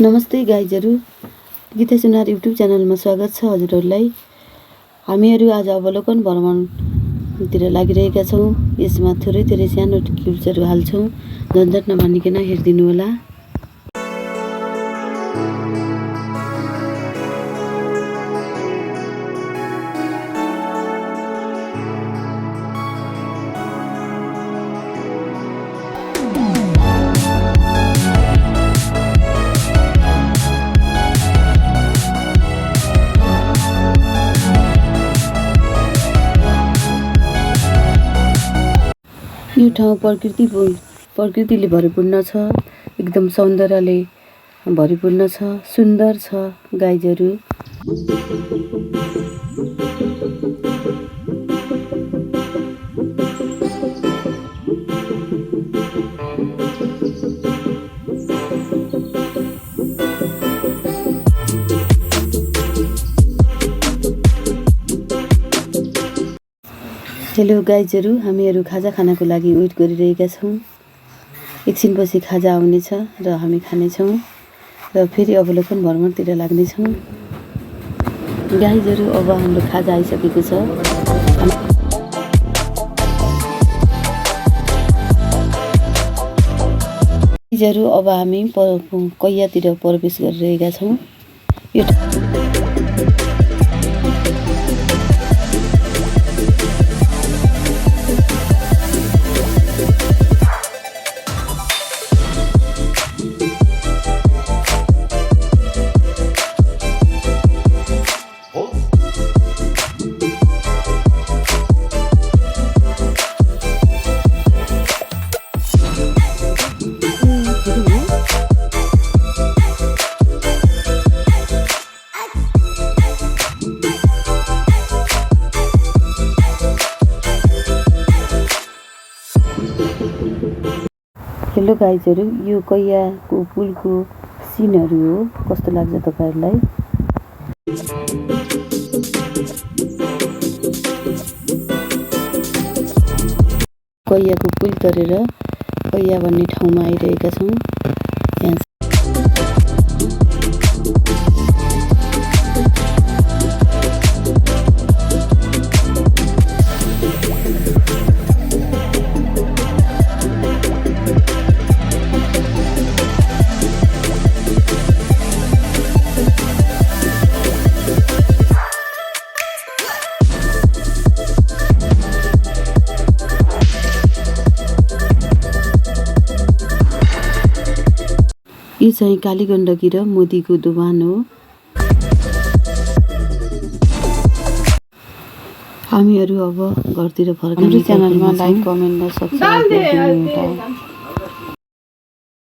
नमस्ते गाइजहरू, गीता सुनार युट्युब च्यानलमा स्वागत छ हजुरहरूलाई। हामीहरू आज अवलोकन भ्रमणतिर लागिरहेका छौँ। यसमा थोरै सानो क्लिप्सहरू हाल्छौँ, झन्झट नमानिकन हेरिदिनु होला। यो ठाउँ प्रकृतिले भरिपूर्ण छ, एकदम सौन्दर्यले भरिपूर्ण छ, सुन्दर छ गाइजहरू। हेलो गाइजहरू, हामीहरू खाजा खानको लागि वेट गरिरहेका छौँ। एकछिनपछि खाजा आउनेछ र हामी खानेछौँ र फेरि अवलोकन भ्रमणतिर लाग्नेछौँ। गाइजहरू, अब हाम्रो खाजा आइसकेको छ। गाइजहरू, अब हामी कैयातिर प्रवेश गरिरहेका छौँ। यो हेलो गाइजहरू, यो कैयाको पुलको सिनहरू हो। कस्तो लाग्छ तपाईहरुलाई? कैयाको पुल तरेर कैया भन्ने ठाउँमा आइरहेका छौँ। यो चाहिँ कालीगण्डकी र मोदीको दोभान हो। हामीहरू अब घरतिर फर्किने। हाम्रो च्यानलमा लाइक, कमेन्ट र सब्स्क्राइब गरिदिनु होला।